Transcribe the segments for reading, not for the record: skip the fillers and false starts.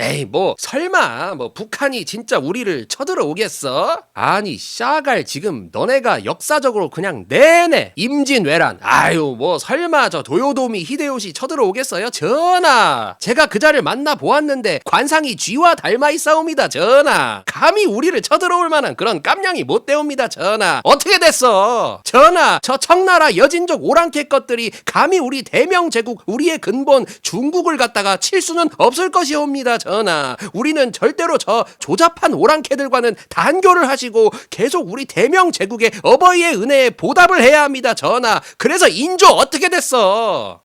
에이 뭐 설마 뭐 북한이 진짜 우리를 쳐들어오겠어? 아니 샤갈 지금 너네가 역사적으로 그냥 내내 임진왜란 아유 뭐 설마 저 도요토미 히데요시 쳐들어오겠어요? 전하 제가 그 자를 만나보았는데 관상이 쥐와 닮아 있사옵니다 전하. 감히 우리를 쳐들어올 만한 그런 깜냥이 못 되옵니다 전하. 어떻게 됐어? 전하 저 청나라 여진족 오랑캐 것들이 감히 우리 대명제국 우리의 근본 중국을 갖다가 칠 수는 없을 것이옵니다 전하. 우리는 절대로 저 조잡한 오랑캐들과는 단교를 하시고 계속 우리 대명제국의 어버이의 은혜에 보답을 해야 합니다 전하. 그래서 인조 어떻게 됐어?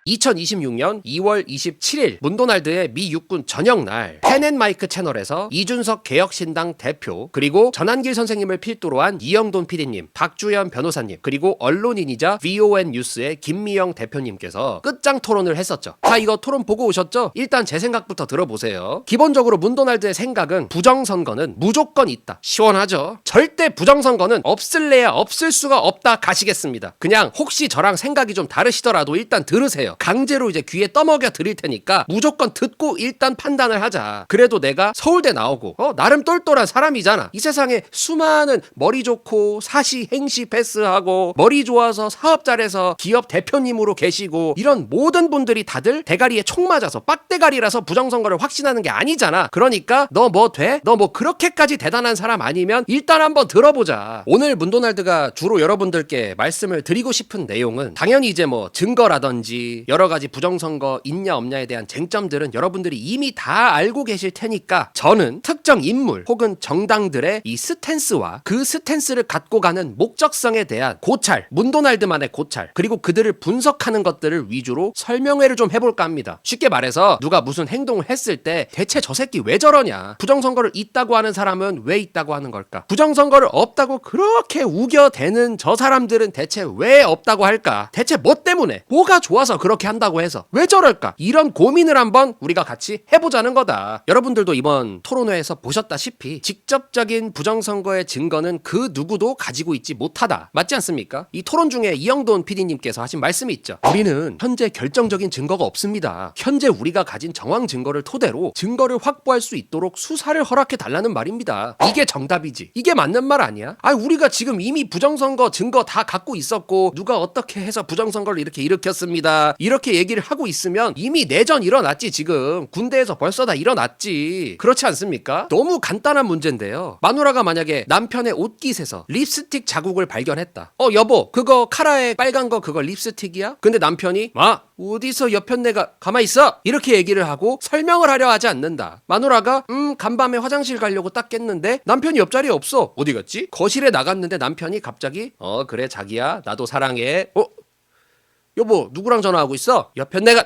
2026년 2월 27일 문도날드의 미 육군 전역날 펜앤마이크 채널에서 이준석 개혁신당 대표 그리고 전한길 선생님을 필두로 한 이영돈 PD님, 박주연 변호사님 그리고 언론인이자 VON 뉴스의 김미영 대표님께서 끝장 토론을 했었죠. 자 이거 토론 보고 오셨죠? 일단 제 생각부터 들어보세요. 기본적으로 문도날드의 생각은 부정선거는 무조건 있다. 시원하죠? 절대 부정선거는 없을래야 없을 수가 없다 가시겠습니다. 그냥 혹시 저랑 생각이 좀 다르시더라도 일단 들으세요. 강제로 이제 귀에 떠먹여 드릴 테니까 무조건 듣고 일단 판단을 하자. 그래도 내가 서울대 나오고 나름 똘똘한 사람이잖아. 이 세상에 수많은 머리 좋고 사시 행시 패스하고 머리 좋아서 사업 잘해서 기업 대표님으로 계시고 이런 모든 분들이 다들 대가리에 총 맞아서 빡대가리라서 부정선거를 확신하는 게 아니잖아. 그러니까 너 뭐 돼? 너 뭐 그렇게까지 대단한 사람 아니면 일단 한번 들어보자. 오늘 문도날드가 주로 여러분들께 말씀을 드리고 싶은 내용은 당연히 이제 뭐 증거라든지 여러 가지 부정선거 있냐 없냐에 대한 쟁점들은 여러분들이 이미 다 알고 계실 테니까 저는 특정 인물 혹은 정당들의 이 스탠스와 그 스탠스를 갖고 가는 목적성에 대한 고찰, 문도날드만의 고찰, 그리고 그들을 분석하는 것들을 위주로 설명회를 좀 해볼까 합니다. 쉽게 말해서 누가 무슨 행동을 했을 때 대체 저 새끼 왜 저러냐? 부정선거를 있다고 하는 사람은 왜 있다고 하는 걸까? 부정선거를 없다고 그렇게 우겨대는 저 사람들은 대체 왜 없다고 할까? 대체 뭐 때문에? 뭐가 좋아서 그렇게 한다고 해서 왜 저럴까? 이런 고민을 한번 우리가 같이 해보자는 거다. 여러분들도 이번 토론회에서 보셨다시피 직접적인 부정선거의 증거는 그 누구도 가지고 있지 못하다. 맞지 않습니까? 이 토론 중에 이영돈 PD님께서 하신 말씀이 있죠. 우리는 현재 결정적인 증거가 없습니다. 현재 우리가 가진 정황 증거를 토대로 증거를 확보할 수 있도록 수사를 허락해 달라는 말입니다. 이게 정답이지. 이게 맞는 말 아니야? 우리가 지금 이미 부정선거 증거 다 갖고 있었고 누가 어떻게 해서 부정선거를 이렇게 일으켰습니다. 이렇게 얘기를 하고 있으면 이미 내전 일어났지. 지금 군대에서 벌써 다 일어났지. 그렇지 않습니까? 너무 간단한 문제인데요. 마누라가 만약에 남편의 옷깃에서 립스틱 자국을 발견했다. 여보 그거 카라에 빨간 거 그거 립스틱이야? 근데 남편이 어디서 여편네가 가만히 있어! 이렇게 얘기를 하고 설명을 하려 하지 않는다. 마누라가 간밤에 화장실 가려고 딱 깼는데 남편이 옆자리에 없어. 어디 갔지? 거실에 나갔는데 남편이 갑자기 그래 자기야 나도 사랑해. 여보 누구랑 전화하고 있어? 여편네가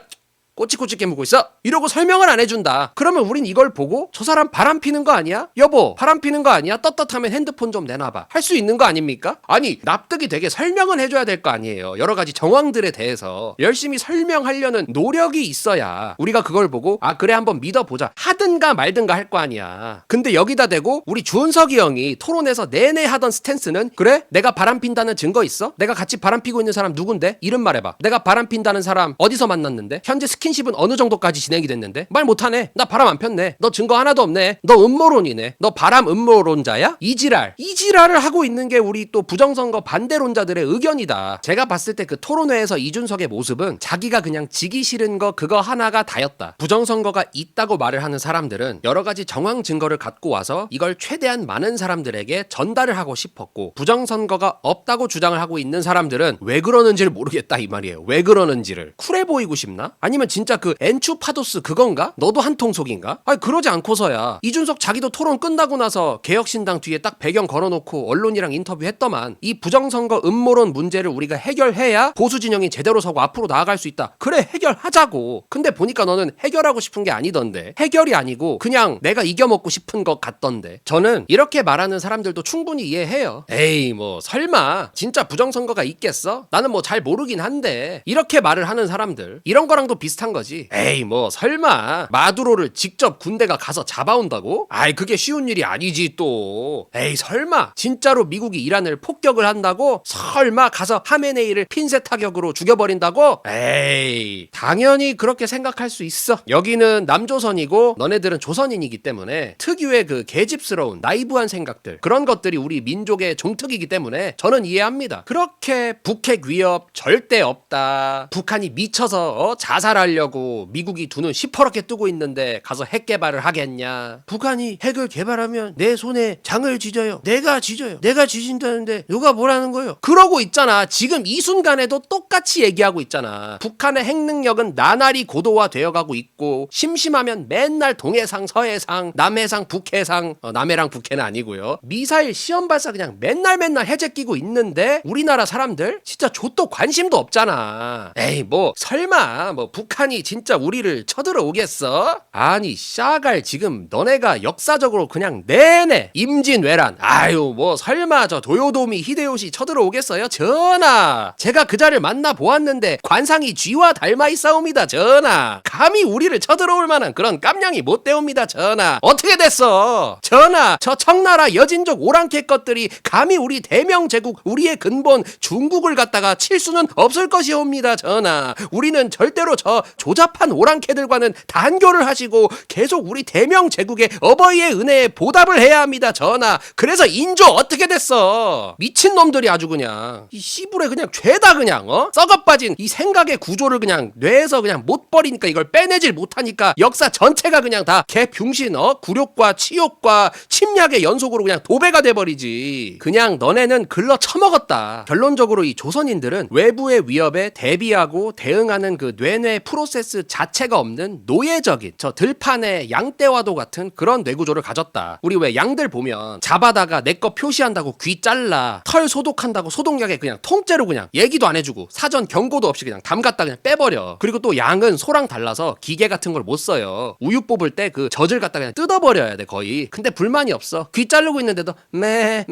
꼬치꼬치 깨물고 있어? 이러고 설명을 안 해준다. 그러면 우린 이걸 보고 저 사람 바람 피는 거 아니야? 여보 바람 피는 거 아니야? 떳떳하면 핸드폰 좀 내놔봐. 할 수 있는 거 아닙니까? 아니 납득이 되게 설명을 해줘야 될 거 아니에요. 여러 가지 정황들에 대해서 열심히 설명하려는 노력이 있어야 우리가 그걸 보고 그래 한번 믿어보자 하든가 말든가 할 거 아니야. 근데 여기다 대고 우리 준석이 형이 토론에서 내내 하던 스탠스는 그래? 내가 바람 핀다는 증거 있어? 내가 같이 바람 피고 있는 사람 누군데? 이름 말해봐. 내가 바람 핀다는 사람 어디서 만났는데? 현재 스킨십은 어느 정도까지 진행이 됐는데? 말 못하네. 나 바람 안 폈네. 너 증거 하나도 없네. 너 음모론이네. 너 바람 음모론자야? 이지랄을 하고 있는 게 우리 또 부정선거 반대론자들의 의견이다. 제가 봤을 때 그 토론회에서 이준석의 모습은 자기가 그냥 지기 싫은 거 그거 하나가 다였다. 부정선거가 있다고 말을 하는 사람들은 여러 가지 정황 증거를 갖고 와서 이걸 최대한 많은 사람들에게 전달을 하고 싶었고 부정선거가 없다고 주장을 하고 있는 사람들은 왜 그러는지를 모르겠다 이 말이에요. 왜 그러는지를. 쿨해 보이고 싶나? 아니면 진짜 그 엔추파도스 그건가? 너도 한통속인가? 그러지 않고서야 이준석 자기도 토론 끝나고 나서 개혁신당 뒤에 딱 배경 걸어놓고 언론이랑 인터뷰했더만 이 부정선거 음모론 문제를 우리가 해결해야 보수 진영이 제대로 서고 앞으로 나아갈 수 있다. 그래 해결하자고. 근데 보니까 너는 해결하고 싶은 게 아니던데. 해결이 아니고 그냥 내가 이겨먹고 싶은 것 같던데. 저는 이렇게 말하는 사람들도 충분히 이해해요. 에이 뭐 설마 진짜 부정선거가 있겠어? 나는 뭐 잘 모르긴 한데 이렇게 말을 하는 사람들 이런 거랑도 비슷한 비슷한 거지. 에이 뭐 설마 마두로를 직접 군대가 가서 잡아온다고? 아이 그게 쉬운 일이 아니지 또. 에이 설마 진짜로 미국이 이란을 폭격을 한다고? 설마 가서 하메네이를 핀셋 타격으로 죽여버린다고? 에이 당연히 그렇게 생각할 수 있어. 여기는 남조선이고 너네들은 조선인이기 때문에 특유의 그 계집스러운 나이브한 생각들, 그런 것들이 우리 민족의 종특이기 때문에 저는 이해합니다. 그렇게 북핵 위협 절대 없다, 북한이 미쳐서 자살하려고 미국이 두 눈 시퍼렇게 뜨고 있는데 가서 핵 개발을 하겠냐. 북한이 핵을 개발하면 내 손에 장을 지져요. 내가 지진다는데 누가 뭐라는 거예요. 그러고 있잖아. 지금 이 순간에도 똑같이 얘기하고 있잖아. 북한의 핵 능력은 나날이 고도화되어가고 있고 심심하면 맨날 동해상 서해상 남해상 북해상, 남해랑 북해는 아니고요, 미사일 시험 발사 그냥 맨날 해제 끼고 있는데 우리나라 사람들 진짜 좆도 관심도 없잖아. 에이 뭐 설마 뭐 북한이 진짜 우리를 쳐들어오겠어? 아니 샤갈 지금 너네가 역사적으로 그냥 내내 임진왜란, 아유 뭐 설마 저 도요토미 히데요시 쳐들어오겠어요? 전하 제가 그 자를 만나 보았는데 관상이 쥐와 닮아 있사옵니다. 전하 감히 우리를 쳐들어올 만한 그런 깜냥이 못 되옵니다. 전하 어떻게 됐어? 전하 저 청나라 여진족 오랑캐 것들이 감히 우리 대명제국 우리의 근본 중국을 갖다가 칠 수는 없을 것이옵니다. 전하 우리는 절대로 저 조잡한 오랑캐들과는 단교를 하시고 계속 우리 대명제국의 어버이의 은혜에 보답을 해야 합니다. 전하 그래서 인조 어떻게 됐어? 미친놈들이 아주 그냥 이 씨부레 그냥 죄다 그냥 썩어빠진 이 생각의 구조를 그냥 뇌에서 그냥 못 버리니까, 이걸 빼내질 못하니까 역사 전체가 그냥 다 개병신 굴욕과 치욕과 침략의 연속으로 그냥 도배가 돼버리지. 그냥 너네는 글러 처먹었다. 결론적으로 이 조선인들은 외부의 위협에 대비하고 대응하는 그 뇌뇌 프로세스 자체가 없는 노예적인 저 들판의 양떼와도 같은 그런 뇌구조를 가졌다. 우리 왜 양들 보면 잡아다가 내 거 표시한다고 귀 잘라, 털 소독한다고 소독약에 그냥 통째로 그냥 얘기도 안 해주고 사전 경고도 없이 그냥 담갔다 그냥 빼버려. 그리고 또 양은 소랑 달라서 기계 같은 걸 못 써요. 우유 뽑을 때 그 젖을 갖다 그냥 뜯어버려야 돼 거의. 근데 불만이 없어. 귀 자르고 있는데도 매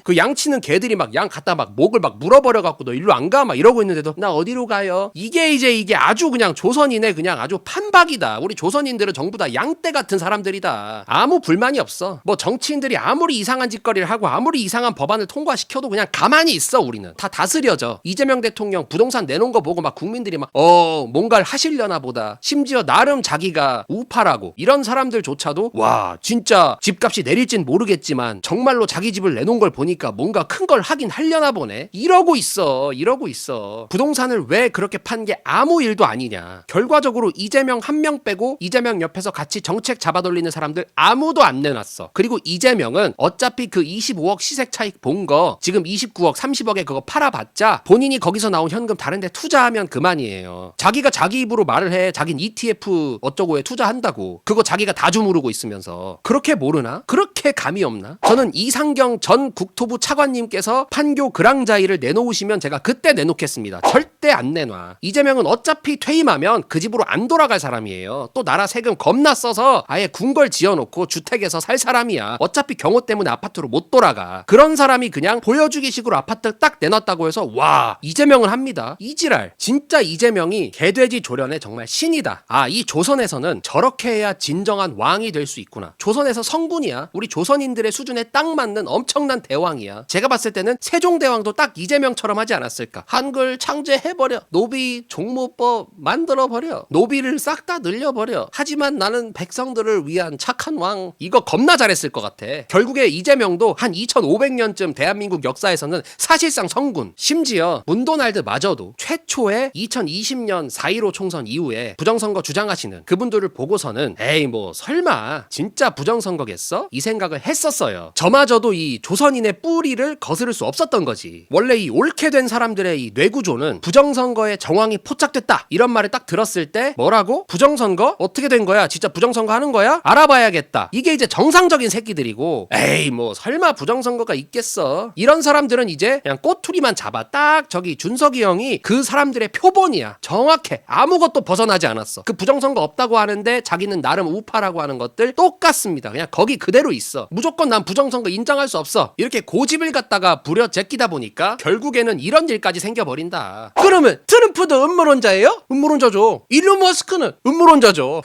그 양치는 개들이 막 양 갖다 막 목을 막 물어버려갖고 너 일로 안 가? 막 이러고 있는데도 나 어디로 가요? 이게 아주 그냥 조선인의 그냥 아주 판박이다. 우리 조선인들은 전부 다 양떼 같은 사람들이다. 아무 불만이 없어. 뭐 정치인들이 아무리 이상한 짓거리를 하고 아무리 이상한 법안을 통과시켜도 그냥 가만히 있어. 우리는 다 다스려져. 이재명 대통령 부동산 내놓은 거 보고 막 국민들이 막 뭔가를 하시려나 보다. 심지어 나름 자기가 우파라고 이런 사람들조차도 와 진짜 집값이 내릴진 모르겠지만 정말로 자기 집을 내놓은 걸 보니까 뭔가 큰 걸 하긴 하려나 보네. 이러고 있어. 부동산을 왜 그렇게 판 게 아무 일도 아니냐. 결과적으로 이재명 한 명 빼고 이재명 옆에서 같이 정책 잡아돌리는 사람들 아무도 안 내놨어. 그리고 이재명은 어차피 그 25억 시색 차익 본 거 지금 29억 30억에 그거 팔아봤자 본인이 거기서 나온 현금 다른 데 투자하면 그만이에요. 자기가 자기 입으로 말을 해. 자긴 ETF 어쩌고에 투자한다고. 그거 자기가 다 주무르고 있으면서. 그렇게 모르나? 그렇게 감이 없나? 저는 이상경 전 국토부 차관님께서 판교 그랑자이를 내놓으시면 제가 그때 내놓겠습니다. 절대 안 내놔. 이재명은 어차피 퇴임하면 그 집으로 안 돌아갈 사람이에요. 또 나라 세금 겁나 써서 아예 궁궐 지어놓고 주택에서 살 사람이야. 어차피 경호 때문에 아파트로 못 돌아가. 그런 사람이 그냥 보여주기식으로 아파트 딱 내놨다고 해서 와 이재명은 합니다. 이지랄. 진짜 이재명이 개돼지 조련의 정말 신이다. 아 이 조선에서는 저렇게 해야 진정한 왕이 될 수 있구나. 조선에서 성군이야. 우리 조선인들의 수준에 딱 맞는 엄청난 대왕이야. 제가 봤을 때는 세종대왕도 딱 이재명처럼 하지 않았을까. 한글 창제해버려. 노비 종모법 만들어버려. 노비를 싹 다 늘려버려. 하지만 나는 백성들을 위한 착한 왕. 이거 겁나 잘했을 것 같아. 결국에 이재명도 한 2500년쯤 대한민국 역사에서는 사실상 성군. 심지어 문도날드 마저도 최초의 2020년 4.15 총선 이후에 부정선거 주장하시는 그분들을 보고서는 에이 뭐 설마 진짜 부정선거겠어? 이 생각을 했었어요. 저마저도 이 조선인의 뿌리를 거스를 수 없었던 거지. 원래 이 옳게 된 사람들의 이 뇌구조는 부정선거에 정황이 포착됐다 이런 말을 딱 들었을 때 뭐라고? 부정선거? 어떻게 된 거야? 진짜 부정선거 하는 거야? 알아봐야겠다. 이게 이제 정상적인 새끼들이고 에이 뭐 설마 부정선거가 있겠어. 이런 사람들은 이제 그냥 꼬투리만 잡아. 딱 저기 준석이 형이 그 사람들의 표본이야. 정확해. 아무것도 벗어나지 않았어. 그 부정선거 없다고 하는데 자기는 나름 우파라고 하는 것들 똑같습니다. 그냥 거기 그대로 있어. 있어. 무조건 난 부정선거 인정할 수 없어. 이렇게 고집을 갖다가 부려 제끼다 보니까 결국에는 이런 일까지 생겨버린다. 그러면 트럼프도 음모론자예요? 음모론자죠. 일론 머스크는 음모론자죠.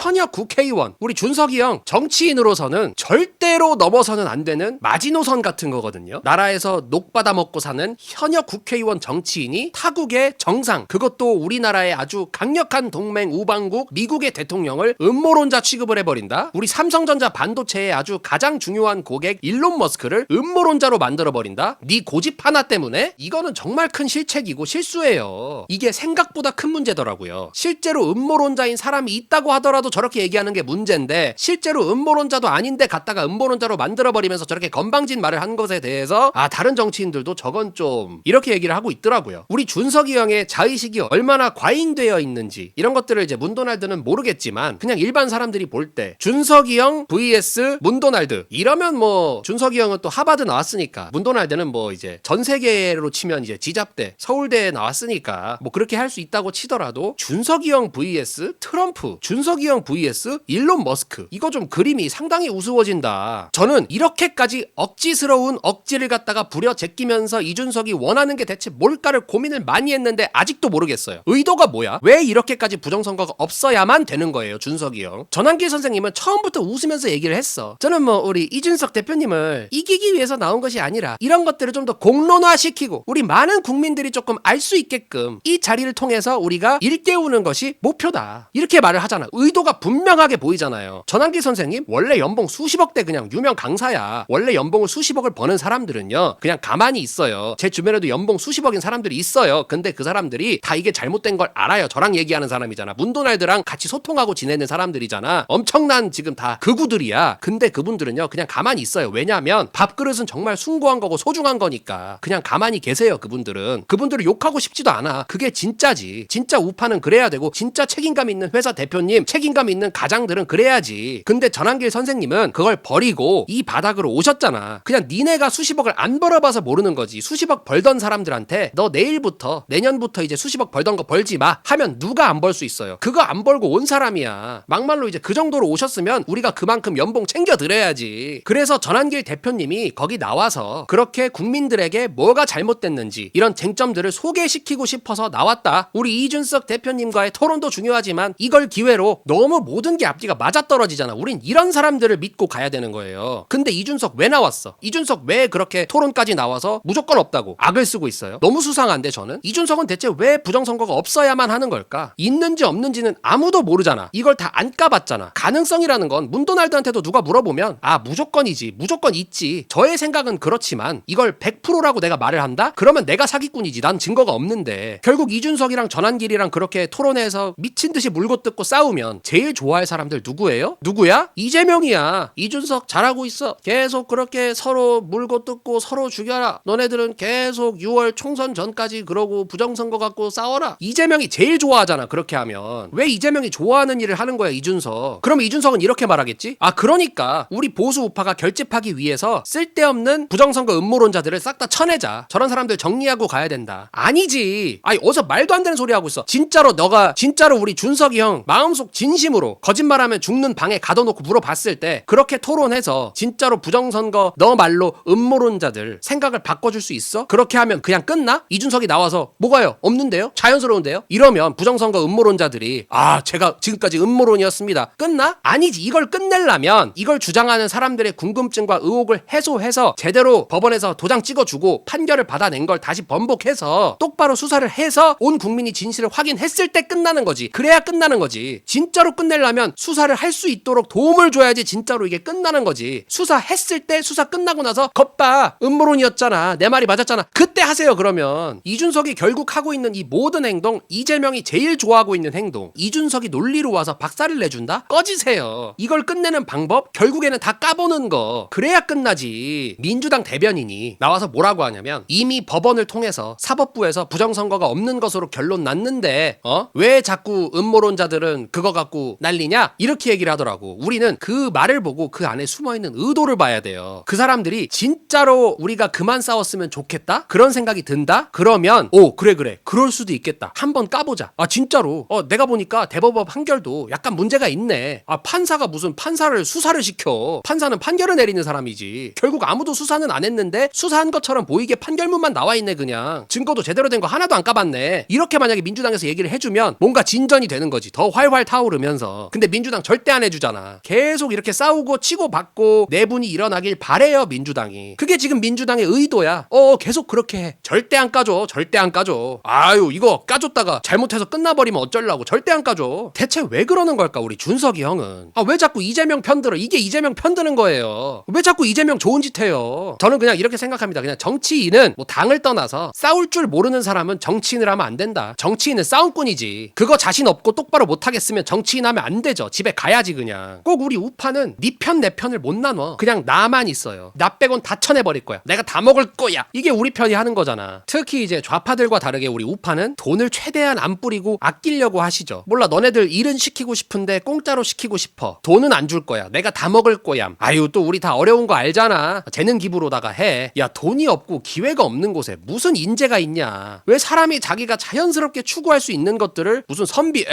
현역 국회의원, 우리 준석이 형 정치인으로서는 절대로 넘어서는 안 되는 마지노선 같은 거거든요. 나라에서 녹받아 먹고 사는 현역 국회의원 정치인이 타국의 정상, 그것도 우리나라의 아주 강력한 동맹 우방국 미국의 대통령을 음모론자 취급을 해버린다. 우리 삼성전자 반도체의 아주 가장 중요한 고객 일론 머스크를 음모론자로 만들어버린다. 네 고집 하나 때문에? 이거는 정말 큰 실책이고 실수예요. 이게 생각보다 큰 문제더라고요. 실제로 음모론자인 사람이 있다고 하더라도 저렇게 얘기하는 게 문제인데, 실제로 음모론자도 아닌데 갖다가 음모론자로 만들어버리면서 저렇게 건방진 말을 한 것에 대해서 다른 정치인들도 저건 좀 이렇게 얘기를 하고 있더라고요. 우리 준석이 형의 자의식이 얼마나 과잉되어 있는지 이런 것들을 이제 문도날드는 모르겠지만, 그냥 일반 사람들이 볼 때 준석이 형 vs 문도날드 이러면 뭐 준석이 형은 또 하버드 나왔으니까, 문도날드는 뭐 이제 전 세계로 치면 이제 지잡대 서울대에 나왔으니까 뭐 그렇게 할 수 있다고 치더라도, 준석이 형 vs 트럼프, 준석이 형 vs 일론 머스크, 이거 좀 그림이 상당히 우스워진다. 저는 이렇게까지 억지스러운 억지를 갖다가 부려 제끼면서 이준석이 원하는 게 대체 뭘까를 고민을 많이 했는데 아직도 모르겠어요. 의도가 뭐야? 왜 이렇게까지 부정선거가 없어야만 되는 거예요, 준석이 형? 전환길 선생님은 처음부터 웃으면서 얘기를 했어. 저는 뭐 우리 이준석 대표님을 이기기 위해서 나온 것이 아니라 이런 것들을 좀 더 공론화시키고 우리 많은 국민들이 조금 알 수 있게끔 이 자리를 통해서 우리가 일깨우는 것이 목표다, 이렇게 말을 하잖아. 의도가 분명하게 보이잖아요. 전환길 선생님 원래 연봉 수십억대 그냥 유명 강사야. 원래 연봉을 수십억을 버는 사람들은요 그냥 가만히 있어요. 제 주변에도 연봉 수십억인 사람들이 있어요. 근데 그 사람들이 다 이게 잘못된 걸 알아요. 저랑 얘기하는 사람이잖아. 문도날드랑 같이 소통하고 지내는 사람들이잖아. 엄청난 지금 다 극우들이야. 근데 그분들은요 그냥 가만히 있어요. 왜냐하면 밥그릇은 정말 숭고한 거고 소중한 거니까 그냥 가만히 계세요. 그분들을 욕하고 싶지도 않아. 그게 진짜지. 진짜 우파는 그래야 되고, 진짜 책임감 있는 회사 대표님, 책임감 있는 가장들은 그래야지. 근데 전환길 선생님은 그걸 버리고 이 바닥으로 오셨잖아. 그냥 니네가 수십억을 안 벌어봐서 모르는 거지. 수십억 벌던 사람들한테 너 내일부터 내년부터 이제 수십억 벌던 거 벌지 마 하면 누가 안 벌 수 있어요? 그거 안 벌고 온 사람이야. 막말로 이제 그 정도로 오셨으면 우리가 그만큼 연봉 챙겨드려야지. 그래서 전환길 대표님이 거기 나와서 그렇게 국민들에게 뭐가 잘못됐는지 이런 쟁점들을 소개시키고 싶어서 나왔다. 우리 이준석 대표님과의 토론도 중요하지만 이걸 기회로 너무 모든 게 앞뒤가 맞아떨어지잖아. 우린 이런 사람들을 믿고 가야 되는 거예요. 근데 이준석 왜 나왔어? 이준석 왜 그렇게 토론까지 나와서 무조건 없다고 악을 쓰고 있어요? 너무 수상한데 저는? 이준석은 대체 왜 부정선거가 없어야만 하는 걸까? 있는지 없는지는 아무도 모르잖아. 이걸 다 안 까봤잖아. 가능성이라는 건 문도날드한테도 누가 물어보면 무조건이지, 무조건 있지, 저의 생각은 그렇지만 이걸 100%라고 내가 말을 한다? 그러면 내가 사기꾼이지. 난 증거가 없는데. 결국 이준석이랑 전환길이랑 그렇게 토론해서 미친 듯이 물고 뜯고 싸우면 제일 좋아할 사람들 누구예요? 누구야? 이재명이야. 이준석 잘하고 있어. 계속 그렇게 서로 물고 뜯고 서로 죽여라. 너네들은 계속 6월 총선 전까지 그러고 부정선거 갖고 싸워라. 이재명이 제일 좋아하잖아. 그렇게 하면. 왜 이재명이 좋아하는 일을 하는 거야, 이준석? 그러면 이준석은 이렇게 말하겠지? 그러니까 우리 보수 우파가 결집하기 위해서 쓸데없는 부정선거 음모론자들을 싹 다 쳐내자. 저런 사람들 정리하고 가야 된다. 아니지. 어디서 말도 안 되는 소리 하고 있어. 진짜로 너가 진짜로 우리 준석이 형 마음속 진심으로 거짓말하면 죽는 방에 가둬놓고 물어봤을 때 그렇게 토론해서 진짜로 부정선거 너 말로 음모론자들 생각을 바꿔줄 수 있어? 그렇게 하면 그냥 끝나? 이준석이 나와서 뭐가요? 없는데요? 자연스러운데요? 이러면 부정선거 음모론자들이 제가 지금까지 음모론이었습니다. 끝나? 아니지. 이걸 끝내려면 이걸 주장하는 사람들의 궁금증과 의혹을 해소해서 제대로 법원에서 도장 찍어주고 판결을 받아낸 걸 다시 번복해서 똑바로 수사를 해서 온 국민이 진실을 확인했을 때 끝나는 거지. 그래야 끝나는 거지. 진짜로 끝내려면 수사를 할 수 있도록 도움을 줘야지 진짜로 이게 끝나는 거지. 수사했을 때 수사 끝나고 나서 겁봐 음모론이었잖아, 내 말이 맞았잖아, 그때 하세요. 그러면 이준석이 결국 하고 있는 이 모든 행동, 이재명이 제일 좋아하고 있는 행동, 이준석이 논리로 와서 박살을 내준다? 꺼지세요. 이걸 끝내는 방법 결국에는 다 까보는 거. 그래야 끝나지. 민주당 대변인이 나와서 뭐라고 하냐면, 이미 법원을 통해서 사법부에서 부정선거가 없는 것으로 결론 났는데 왜 자꾸 음모론자들은 그거 갖고 난리냐? 이렇게 얘기를 하더라고. 우리는 그 말을 보고 그 안에 숨어있는 의도를 봐야 돼요. 그 사람들이 진짜로 우리가 그만 싸웠으면 좋겠다? 그런 생각이 든다? 그러면 그래 그럴 수도 있겠다. 한번 까보자. 아 진짜로 내가 보니까 대법원 판결도 약간 문제가 있네. 아 판사가 무슨 판사를 수사를 시켜. 판사는 판결을 내리는 사람이지. 결국 아무도 수사는 안 했는데 수사한 것처럼 보이게 판결문만 나와 있네. 그냥 증거도 제대로 된 거 하나도 안 까봤네. 이렇게 만약에 민주당에서 얘기를 해주면 뭔가 진전이 되는 거지. 더 활활 타오르면서. 근데 민주당 절대 안 해주잖아. 계속 이렇게 싸우고 치고받고 내분이 일어나길 바래요 민주당이. 그게 지금 민주당의 의도야. 계속 그렇게 해. 절대 안 까줘. 절대 안 까줘. 아유 이거 까줬다가 잘못해서 끝나버리면 어쩌려고. 절대 안 까줘. 대체 왜 그러는 걸까 우리 준석이 형은. 왜 자꾸 이재명 편들어. 이게 이재명 편드는 거예요. 왜 자꾸 이재명 좋은 짓 해요. 저는 그냥 이렇게 생각합니다. 그냥 정치인은 뭐 당을 떠나서 싸울 줄 모르는 사람은 정치인을 하면 안 된다. 정치인은 싸움꾼이지. 그거 자신 없고 똑바로 못하겠으면 정치인 하면 안 되죠. 집에 가야지 그냥. 꼭 우리 우파는 네 편 내 편을 못 나눠. 그냥 나만 있어요. 나 빼곤 다 쳐내버릴 거야. 내가 다 먹을 거야. 이게 우리 편이 하는 거잖아. 특히 이제 좌파들과 다르게 우리 우파는 돈을 최대한 안 뿌리고 아끼려고 하시죠. 몰라 너네들 일은 시키고 싶은데 공짜로 시키고 싶어. 돈은 안 줄 거야. 내가 다 먹을 거야. 아유 또 우리 다 어려운 거 알잖아. 재능 기부로다가 해. 야 돈이 없고 기회가 없는 곳에 무슨 인재가 있냐. 왜 사람이 자기가 자연스럽게 추구할 수 있는 것들을 무슨 선비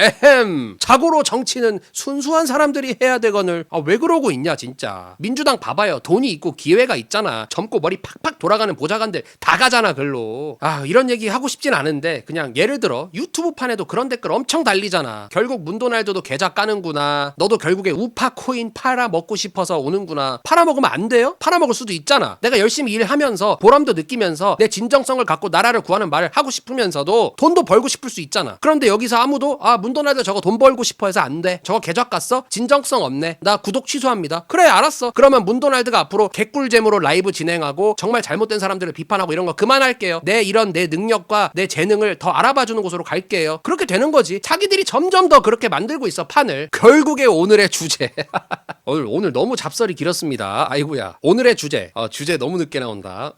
자고로 정치는 순수한 사람들이 해야 되거늘. 왜 그러고 있냐 진짜. 민주당 봐봐요. 돈이 있고 기회가 있잖아. 젊고 머리 팍팍 돌아가는 보좌관들 다 가잖아 글로. 이런 얘기 하고 싶진 않은데 그냥 예를 들어 유튜브판에도 그런 댓글 엄청 달리잖아. 결국 문도날드도 계좌 까는구나. 너도 결국에 우파 코인 팔아먹고 싶어서 오는구나. 팔아먹으면 안 돼요? 팔아먹을 수도 있잖아. 내가 열심히 일하면서 보람도 느끼면서 내 진정성을 갖고 나라를 구하는 말을 하고 싶으면서도 돈도 벌고 싶을 수 있잖아. 그런데 여기서 아무도 문도날드 저거 돈 벌고 싶어 해서 안 돼. 저거 계좌 깠어? 진정성 없네. 나 구독 취소합니다. 그래 알았어. 그러면 문도날드가 앞으로 개꿀잼으로 라이브 진행하고 정말 잘못된 사람들을 비판하고 이런 거 그만할게요. 내 능력과 내 재능을 더 알아봐주는 곳으로 갈게요. 그렇게 되는 거지. 자기들이 점점 더 그렇게 만들고 있어 판을. 결국에 오늘의 주제 오늘 너무 잡설이 길었습니다. 아이고야. 오늘의 주제 주제 너무 늦게 나온다.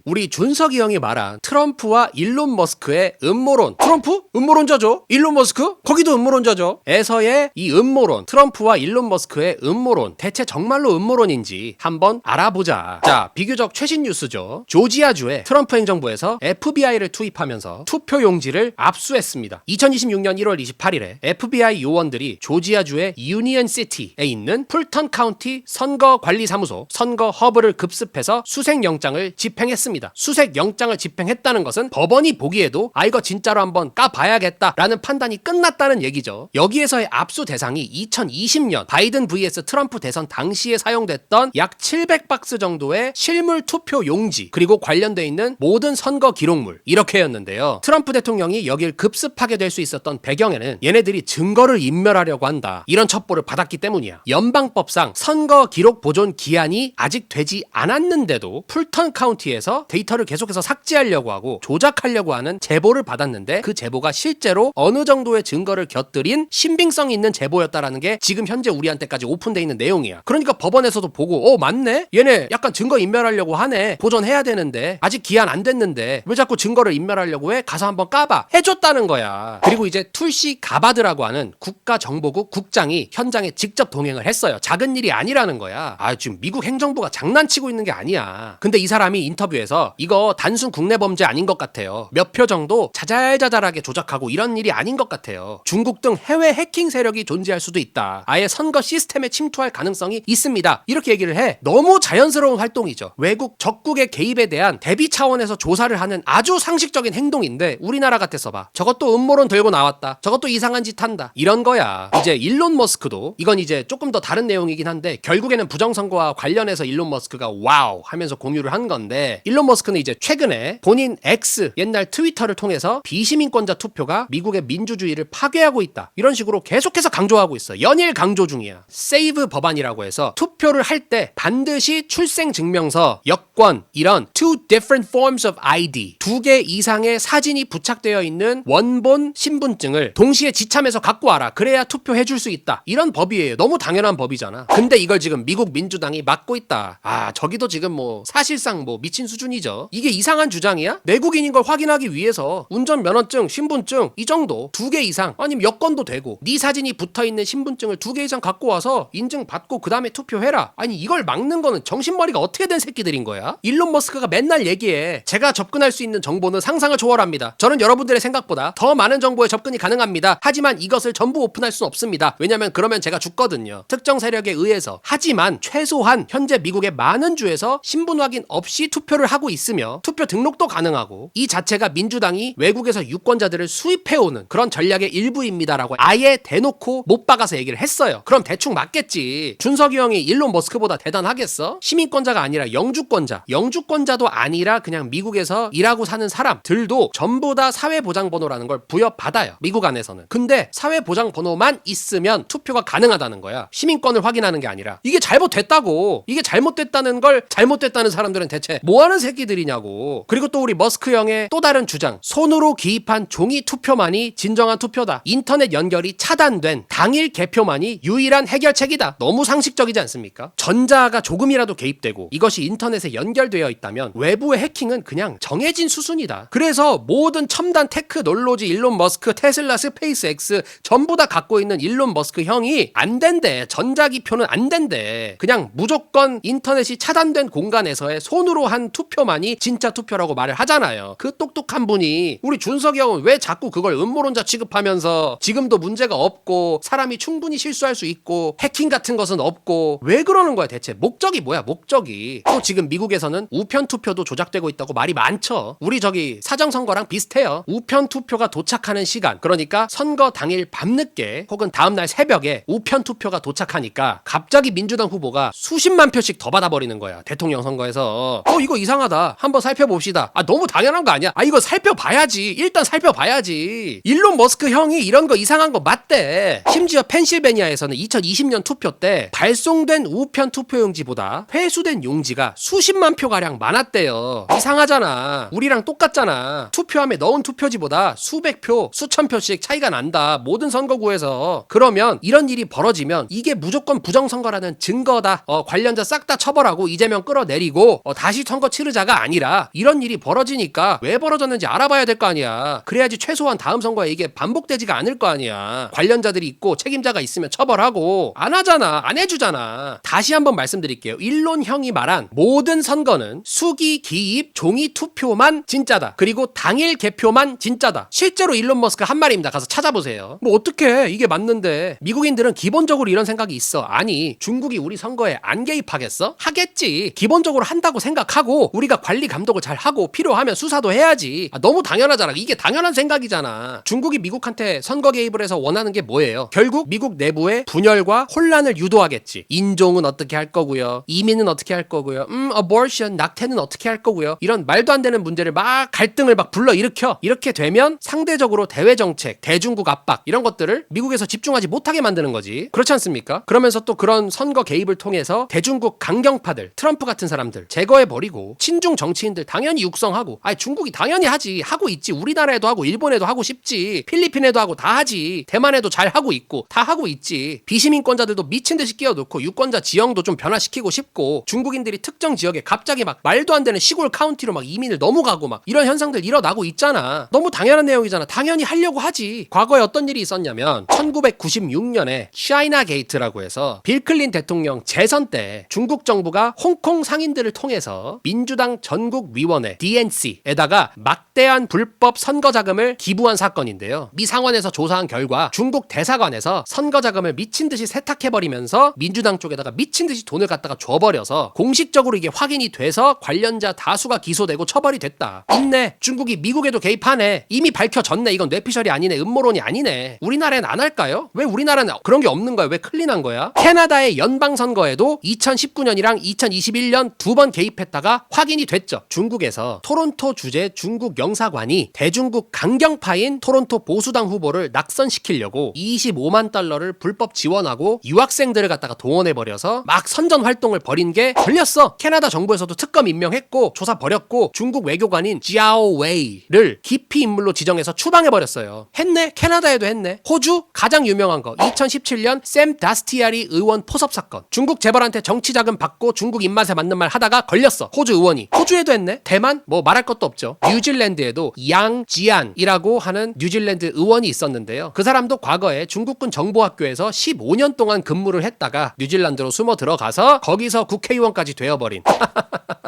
우리 준석이 형이 말한 트럼프와 일론 머스크의 음모론. 트럼프? 음모론자죠. 일론 머스크? 거기도 음모론자죠. 에서의 이 음모론, 트럼프와 일론 머스크의 음모론, 대체 정말로 음모론인지 한번 알아보자. 자, 비교적 최신 뉴스죠. 조지아주의 트럼프 행정부에서 FBI를 투입하면서 투표 용지를 압수했습니다. 2026년 1월 28일에 FBI 요원들이 조지아주의 유니언 시티에 있는 풀턴 카운티 선거관리사무소 선거 허브를 급습해서 수색영장을 집행했습니다. 수색영장을 집행했다는 것은 법원이 보기에도 이거 진짜로 한번 까봐야겠다라는 판단이 끝났다는 얘기죠. 여기에서의 압수 대상이 2020년 바이든 vs 트럼프 대선 당시에 사용됐던 약 700박스 정도의 실물 투표 용지 그리고 관련돼 있는 모든 선거 기록물 이렇게였는데요. 트럼프 대통령이 여길 급습하게 될 수 있었던 배경에는 얘네들이 증거를 인멸하려고 한다. 이런 첩보를 받았기 때문이야. 연방법상 선거 기록 보존 기한이 아직 되지 않았는데도 풀턴 카운티에서 데이터를 계속해서 삭제하려고 하고 조작하려고 하는 제보를 받았는데 그 제보가 실제로 어느 정도의 증거를 곁들인 신빙성 있는 제보였다라는 게 지금 현재 우리한테까지 오픈돼 있는 내용이야. 그러니까 법원에서도 보고 맞네? 얘네 약간 증거 인멸하려고 하네. 보존해야 되는데 아직 기한 안 됐는데 왜 자꾸 증거를 인멸하려고 해? 가서 한번 까봐. 해줬다는 거야. 그리고 이제 툴시 가바드라고 하는 국가정보국 국장이 현장에 직접 동행을 했어요. 작은 일이 아니라는 거야. 지금 미국 행정부가 장난치고 있는 게 아니야. 근데 이 사람이 인터뷰에서 이거 단순 국내 범죄 아닌 것 같아요. 몇 표 정도 자잘자잘하게 조작하고 이런 일이 아닌 것 같아요. 중국 등 해외 해킹 세력이 존재할 수도 있다. 아예 선거 시스템에 침투할 가능성이 있습니다. 이렇게 얘기를 해. 너무 자연스러운 활동이죠. 외국 적국의 개입에 대한 대비 차원에서 조사를 하는 아주 상식적인 행동인데 우리나라 같아서 봐. 저것도 음모론 들고 나왔다. 저것도 이상한 짓 한다. 이런 거야. 이제 일론 머스크도 이건 이제 조금 더 다른 내용이긴 한데 결국에는 부정선거와 관련해서 일론 머스크가 와우 하면서 공유를 한 건데 일론 머스크는 이제 최근에 본인 X 옛날 트위터를 통해서 비시민권자 투표가 미국의 민주주의를 파괴하고 있다. 이런 식으로 계속해서 강조하고 있어. 연일 강조 중이야. 세이브 법안이라고 해서 투표를 할 때 반드시 출생증명서, 여권 이런 two different forms of ID 두 개 이상의 사진이 부착되어 있는 원본 신분증을 동시에 지참해서 갖고 와라. 그래야 투표해줄 수 있다. 이런 법이에요. 너무 당연한 법이잖아. 근데 이걸 지금 미국 민주당이 막고 있다. 저기도 지금 사실상 미친 수준이죠. 이게 이상한 주장이야? 내국인인 걸 확인하기 위해서 운전면허증, 신분증 이 정도 두 개 이상 아니면 여권도 되고 네 사진이 붙어있는 신분증을 2개 이상 갖고 와서 인증받고 그 다음에 투표해라. 아니 이걸 막는 거는 정신머리가 어떻게 된 새끼들인 거야? 일론 머스크가 맨날 얘기해. 제가 접근할 수 있는 정보는 상상을 초월합니다. 저는 여러분들의 생각보다 더 많은 정보에 접근이 가능합니다. 하지만 이것을 전부 오픈할 수는 없습니다. 왜냐면 그러면 제가 죽거든요. 특정 세력에 의해서. 하지만 최소한 현재 미국의 많은 주에서 신분 확인 없이 투표를 하고 있으며 투표 등록도 가능하고 이 자체가 민주당이 외국에서 유권자들을 수입해오는 그런 전략의 일부입니다라고 아예 대놓고 못 박아서 얘기를 했어요. 그럼 대충 맞겠지. 준석이 형이 일론 머스크보다 대단하겠어? 시민권자가 아니라 영주권자. 영주권자도 아니라 그냥 미국에서 일하고 사는 사람들도 전부 다 사회보장번호라는 걸 부여받아요. 미국 안에서는. 근데 사회보장번호만 있으면 투표가 가능하다는 거야. 시민권을 확인하는 게 아니라. 이게 잘못됐다고. 이게 잘못됐다는 걸 잘못됐다는 사람들은 대체 뭐하는 새끼들이냐고. 그리고 또 우리 머스크 형의 또 다른 주장. 손으로 기입한 종이 투표만이 진정한 투표다. 인터넷 연결이 차단된 당일 개표만이 유일한 해결책이다. 너무 상식적이지 않습니까? 전자가 조금이라도 개입되고 이것이 인터넷에 연결되어 있다면 외부의 해킹은 그냥 정해진 수순이다. 그래서 모든 첨단 테크 놀로지 일론 머스크, 테슬라, 스페이스X 전부 다 갖고 있는 일론 머스크 형이 안 된대. 전자기표는 안 된대. 그냥 무조건 인터넷이 차단된 공간에서의 손으로 한 투표만이 진짜 투표라고 말을 하잖아요. 그 똑똑한 분이 우리 준석이 형은 왜 자꾸 그걸 음모론자 취급하면서 지금도 문제가 없고 사람이 충분히 실수할 수 있고 해킹 같은 것은 없고 왜 그러는 거야 대체? 목적이 뭐야 목적이? 또 지금 미국에서는 우편 투표도 조작되고 있다고 말이 많죠. 우리 저기 사정선거랑 비슷해요. 우편 투표가 도착하는 시간, 그러니까 선거 당일 밤늦게 혹은 다음날 새벽에 우편 투표가 도착하니까 갑자기 민주당 후보가 수십만 표씩 더 받아버리는 거야. 대통령 선거에서. 이거 이상하다. 한번 살펴봅시다. 너무 당연한 거 아니야? 이거 살펴봐야지. 일단 살펴봐야지. 일론 머스크 형이 이런 거 이상한 거 맞대. 심지어 펜실베니아에서는 2020년 투표 때 발송된 우편 투표용지보다 회수된 용지가 수십만 표가량 많았대요. 이상하잖아. 우리랑 똑같잖아. 투표함에 넣은 투표지보다 수백 표, 수천 표씩 차이가 난다. 모든 선거구에서. 그러면 이런 일이 벌어지면 이게 무조건 부정선거라는 증거다. 관련자 싹 다 처벌하고 이재명 끌어내리고 다시 선거 치르자가 아니라 이런 일이 벌어지니까 왜 벌어졌는지 알아봐야 될 거 아니야. 그래야지 최소한 다음 선거에 이게 반복되지가 않을 거 아니야. 관련자들이 있고 책임자가 있으면 처벌하고. 안 하잖아. 안 해주잖아. 다시 한번 말씀드릴게요. 일론 형이 말한 모든 선거는 수기, 기입, 종이 투표만 진짜다. 그리고 당일 개표만 진짜다. 실제로 일론 머스크 한 말입니다. 가서 찾아보세요. 뭐 어떡해. 이게 맞는데. 미국인들은 기본적으로 이런 생각이 있어. 아니 중국이 우리 선거에 안 개입하겠어? 하겠지. 기본적으로 한다고 생각하고 우리가 관리 감독을 잘 하고 필요하면 수사도 해야지. 너무 당연하잖아. 이게 당연한 생각이잖아. 중국이 미국한테 선거 개입을 해서 원하는 게 뭐예요? 결국 미국 내부의 분열과 혼란을 유도하겠지. 인종은 어떻게 할 거고요. 이민은 어떻게 할 거고요. abortion, 낙태는 어떻게 할 거고요. 이런 말도 안 되는 문제를 막 갈등을 막 불러일으켜. 이렇게 되면 상대적으로 대외정책, 대중국 압박 이런 것들을 미국에서 집중하지 못하게 만드는 거지. 그렇지 않습니까? 그러면서 또 그런 선거 개입을 통해서 대중국 강경파들, 트럼프 같은 사람들 제거해버리고 친중 정치인들 당연히 육성하고 중국이 당연히 하지. 하고 있지. 우리나라에도 하고 일본에도 하고 싶지. 필리핀에도 하고 다 하지. 대만에도 잘 하고 있고 다 하고 있지. 비시민권자들도 미친 듯이 끼워놓고 유권자 지형도 좀 변화시키고 싶고 중국인들이 특정 지역에 갑자기 막 말도 안 되는 시골 카운티로 막 이민을 넘어가고 막 이런 현상들 일어나고 있잖아. 너무 당연한 내용이잖아. 당연히 하려고 하지. 과거에 어떤 일이 있었냐면 1996년에 차이나 게이트라고 해서 빌 클린 대통령 재선 때 중국 정부가 홍콩 상인들을 통해서 민주당 전국위원회 DNC에다가 막대한 불법 선거 자금을 기부한 사건인데요. 미 상원에서 조사한 결과 중국 대사관에서 선거 자금을 미친 듯이 세탁해버리면서 민주당 쪽에다가 미친 듯이 돈을 갖다가 줘버려서 공식적으로 이게 확인이 돼서 관련자 다수가 기소되고 처벌이 됐다. 있네. 중국이 미국에도 개입하네. 이미 밝혀졌네. 이건 뇌피셜이 아니네. 음모론이 아니네. 우리나라엔 안 할까요? 왜 우리나라는 그런 게 없는 거야? 왜 클린한 거야? 캐나다의 연방선거에도 2019년이랑 2021년 두 번 개입했다가 확인이 됐죠. 중국에서 토론토 주재 중국 영사관이 대중국 강경파인 토론토 보수당 후보를 낙선시키려고 25만 달러를 불법 지원하고 유학생들을 갖다가 동원해버려서 막 선전 활동을 벌인 게 걸렸어. 캐나다 정부에서도 특검 임명했고 조사 벌였고 중국 외교관인 지아오웨이를 기피 인물로 지정해서 추방해버렸어요. 했네. 캐나다에도 했네. 호주 가장 유명한 거 2017년 샘 다스티아리 의원 포섭 사건. 중국 재벌한테 정치 자금 받고 중국 입맛에 맞는 말 하다가 걸렸어. 호주 의원이. 호주에도 했네. 대만 뭐 말할 것도 없죠. 뉴질랜드에도 양 지안이라고 하는 뉴질랜드 의원이 있었는데요. 그 사람도 과거에 중국군 정보학교에서 15년 동안 근무를 했다가 뉴질랜드로 숨어 들어가서 거기서 국회의원까지 되어버린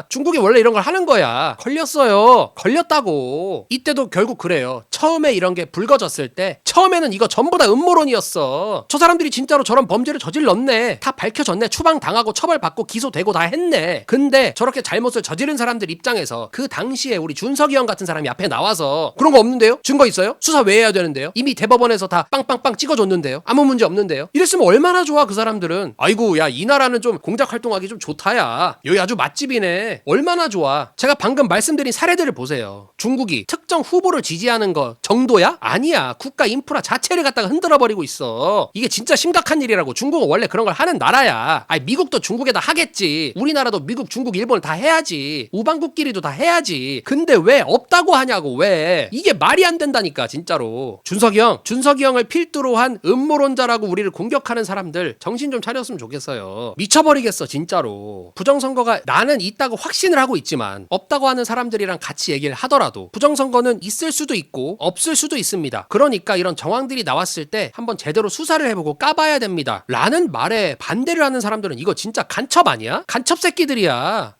중국이 원래 이런 걸 하는 거야. 걸렸어요. 걸렸다고. 이때도 결국 그래요. 처음에 이런 게 불거졌을 때 처음에는 이거 전부 다 음모론이었어. 저 사람들이 진짜로 저런 범죄를 저질렀네. 다 밝혀졌네. 추방당하고 처벌받고 기소되고 다 했네. 근데 저렇게 잘못을 저지른 사람들 입장에서 그 당시에 우리 준석이 형 같은 사람이 앞에 나와서 그런 거 없는데요? 증거 있어요? 수사 왜 해야 되는데요? 이미 대법원에서 다 빵빵빵 찍어줬는데요? 아무 문제 없는데요? 이랬으면 얼마나 좋아 그 사람들은. 아이고 야 이 나라는 좀 공작 활동하기 좀 좋다 야. 여기 아주 맛집이네. 얼마나 좋아. 제가 방금 말씀드린 사례들을 보세요. 중국이 특정 후보를 지지하는 거 정도야? 아니야. 국가 인프라 자체를 갖다가 흔들어버리고 있어. 이게 진짜 심각한 일이라고. 중국은 원래 그런 걸 하는 나라야. 아니 미국도 중국에다 하겠지. 우리나라도 미국, 중국, 일본을 다 해야지. 우방국끼리도 다 해야지. 근데 왜 없다고 하냐고. 왜? 이게 말이 안 된다니까 진짜로. 준석이 형을 필두로 한 음모론자라고 우리를 공격하는 사람들 정신 좀 차렸으면 좋겠어요. 미쳐버리겠어 진짜로. 부정선거가 나는 있다고 확신을 하고 있지만 없다고 하는 사람들이랑 같이 얘기를 하더라도 부정선거는 있을 수도 있고 없을 수도 있습니다. 그러니까 이런 정황들이 나왔을 때 한번 제대로 수사를 해보고 까봐야 됩니다 라는 말에 반대를 하는 사람들은 이거 진짜 간첩 아니야? 간첩 새끼들이야.